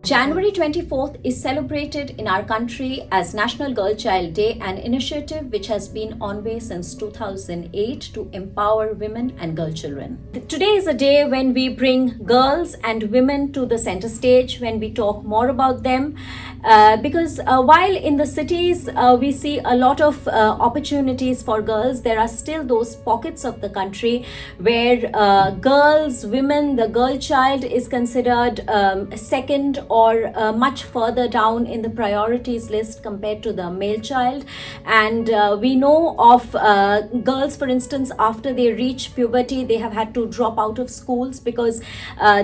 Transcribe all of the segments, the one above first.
January 24th is celebrated in our country as National Girlchild Day, an initiative which has been on way since 2008 to empower women and girl children. Today is a day when we bring girls and women to the center stage, when we talk more about them. Because while in the cities we see a lot of opportunities for girls, there are still those pockets of the country where girls, women, the girl child is considered second or much further down in the priorities list compared to the male child. And we know of girls, for instance, after they reach puberty, they have had to drop out of schools because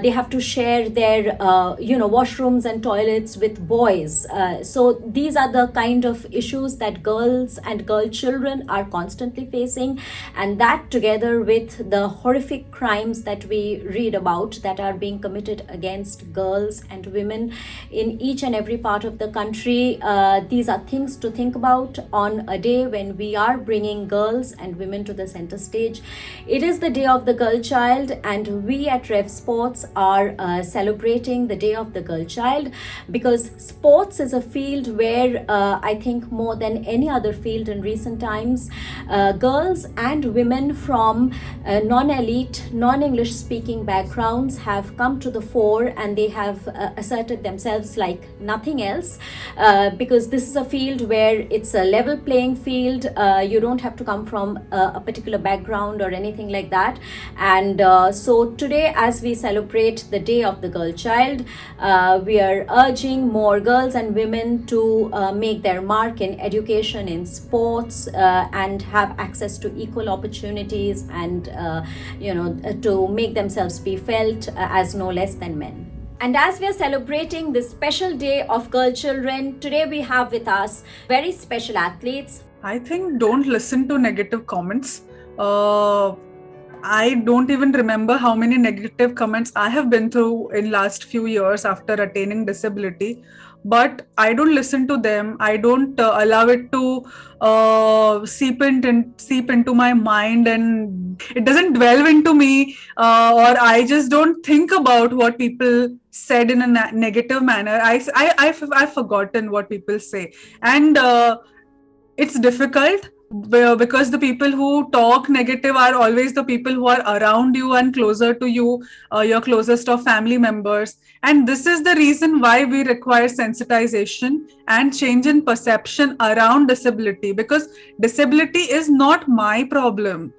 they have to share their washrooms and toilets with boys. So these are the kind of issues that girls and girl children are constantly facing, and that together with the horrific crimes that we read about that are being committed against girls and women in each and every part of the country, these are things to think about on a day when we are bringing girls and women to the center stage. It is the Day of the Girl Child, and we at Rev Sportz are celebrating the Day of the Girl Child because sports is a field where I think more than any other field in recent times, girls and women from non-elite, non-English speaking backgrounds have come to the fore, and they have asserted themselves like nothing else, because this is a field where it's a level playing field. You don't have to come from a particular background or anything like that. And so today, as we celebrate the Day of the Girl Child, we are urging more girls and women to make their mark in education, in sports, and have access to equal opportunities, and to make themselves be felt as no less than men. And as we are celebrating this special day of girl children, today we have with us very special athletes. I think don't listen to negative comments. I don't even remember how many negative comments I have been through in last few years after attaining disability, but I don't listen to them. I don't allow it to seep into my mind, and it doesn't dwell into me, or I just don't think about what people said in a negative manner. I've forgotten what people say, and it's difficult because the people who talk negative are always the people who are around you and closer to you, your closest of family members. And this is the reason why we require sensitization and change in perception around disability, because disability is not my problem.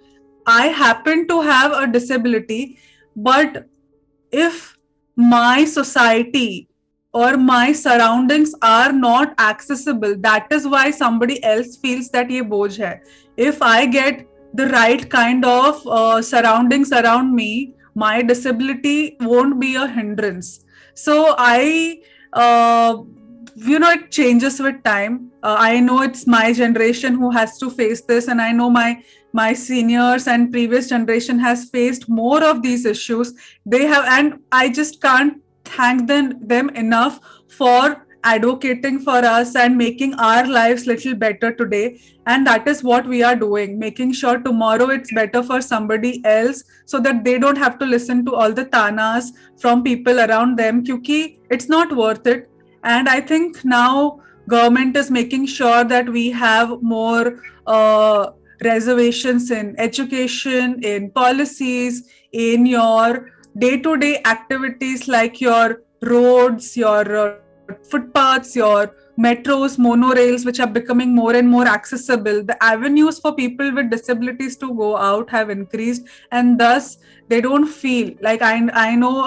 I happen to have a disability, but if my society or my surroundings are not accessible, that is why somebody else feels that ye boj hai. If I get the right kind of surroundings around me, my disability won't be a hindrance. So it changes with time. I know it's my generation who has to face this, and I know my seniors and previous generation has faced more of these issues. They have, and I just can't thank them enough for advocating for us and making our lives little better today. And that is what we are doing, making sure tomorrow it's better for somebody else, so that they don't have to listen to all the tanas from people around them, kyuki it's not worth it. And I think now government is making sure that we have more reservations in education, in policies, in your day-to-day activities like your roads, your footpaths, your metros, monorails, which are becoming more and more accessible. The avenues for people with disabilities to go out have increased, and thus they don't feel like I know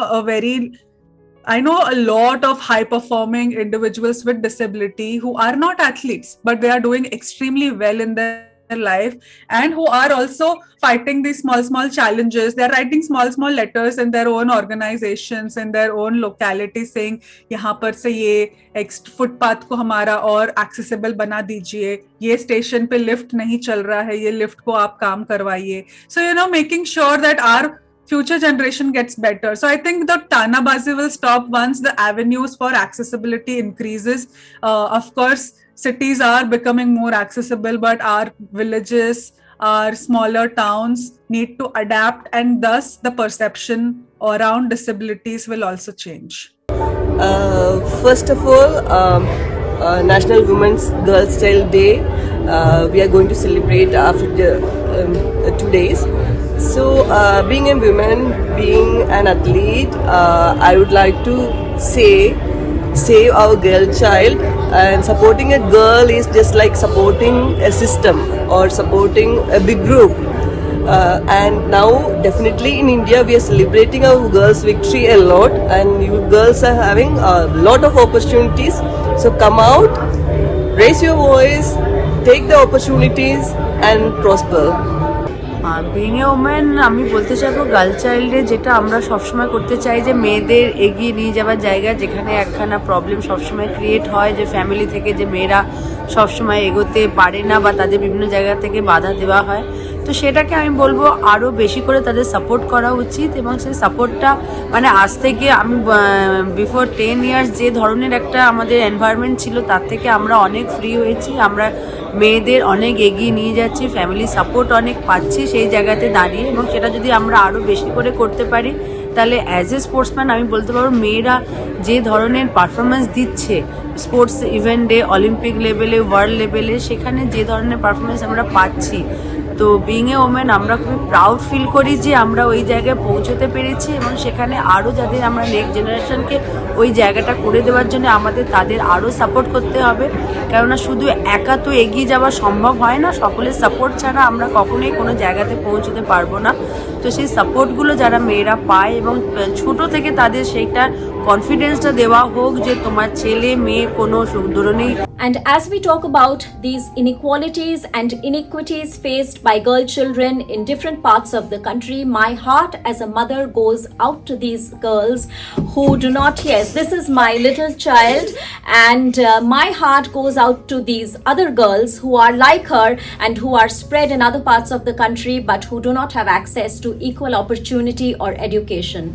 a lot of high-performing individuals with disability who are not athletes, but they are doing extremely well in their life, and who are also fighting these small challenges. They're writing small letters in their own organizations, in their own locality, saying यहाँ पर से ये footpath को हमारा और accessible बना दीजिए, ये स्टेशन पे लिफ्ट नहीं चल रहा है, ये लिफ्ट को आप काम करवाइए. So making sure that our future generation gets better. So I think the tanabazi will stop once the avenues for accessibility increases. Of course, cities are becoming more accessible, but our villages, our smaller towns need to adapt, and thus the perception around disabilities will also change. First of all, National Women's Girlchild Day. We are going to celebrate after 2 days. So, being a woman, being an athlete, I would like to say, save our girl child. And supporting a girl is just like supporting a system or supporting a big group. And now definitely in India we are celebrating our girls' victory a lot, and you girls are having a lot of opportunities. So come out, raise your voice, take the opportunities and prosper. Being a women আমি বলতে চাইবো girl চাইল্ডে যেটা আমরা সবসময় করতে চাই যে মেয়েদের এগিয়ে নিয়ে যাওয়ার জায়গা, যেখানে একখানা প্রবলেম সবসময় ক্রিয়েট হয় যে ফ্যামিলি থেকে যে মেয়েরা সবসময় এগোতে পারে না বা তাদের বিভিন্ন জায়গা থেকে বাধা দেওয়া হয়। তো সেটাকে আমি বলবো আরও বেশি করে তাদের সাপোর্ট করা উচিত, এবং সেই সাপোর্টটা মানে আজ থেকে আমি বিফোর 10 ইয়ার্স যে ধরনের একটা আমাদের এনভায়রনমেন্ট ছিল তার থেকে আমরা অনেক ফ্রি হয়েছি, আমরা মেয়েদের অনেক এগিয়ে নিয়ে যাচ্ছি, ফ্যামিলি সাপোর্ট অনেক পাচ্ছি সেই জায়গাতে দাঁড়িয়ে, এবং সেটা যদি আমরা আরও বেশি করে করতে পারি তাহলে অ্যাজ এ স্পোর্টসম্যান আমি বলতে পারবো মেয়েরা যে ধরনের পারফরমেন্স দিচ্ছে স্পোর্টস ইভেন্টে, অলিম্পিক লেভেলে, ওয়ার্ল্ড লেভেলে, সেখানে যে ধরনের পারফরমেন্স আমরা পাচ্ছি, তো বিং এ ওমেন আমরা খুবই প্রাউড ফিল করি যে আমরা ওই জায়গায় পৌঁছতে পেরেছি, এবং সেখানে আরও যাদের আমরা নেক্সট জেনারেশনকে ওই জায়গাটা করে দেওয়ার জন্য আমাদের তাদের আরও সাপোর্ট করতে হবে, কেননা শুধু একা তো এগিয়ে যাওয়া সম্ভব হয় না, সকলের সাপোর্ট ছাড়া আমরা কখনোই কোনো জায়গাতে পৌঁছতে পারবো না। তো সেই সাপোর্টগুলো যারা মেয়েরা পায় এবং ছোট থেকে তাদের সেইটা কনফিডেন্সটা দেওয়া হোক যে তোমার ছেলে মেয়ে কোনো ধরনের। And as we talk about these inequalities and iniquities faced by girl children in different parts of the country, my heart as a mother goes out to these girls who do not, yes, this is my little child, and my heart goes out to these other girls who are like her and who are spread in other parts of the country but who do not have access to equal opportunity or education.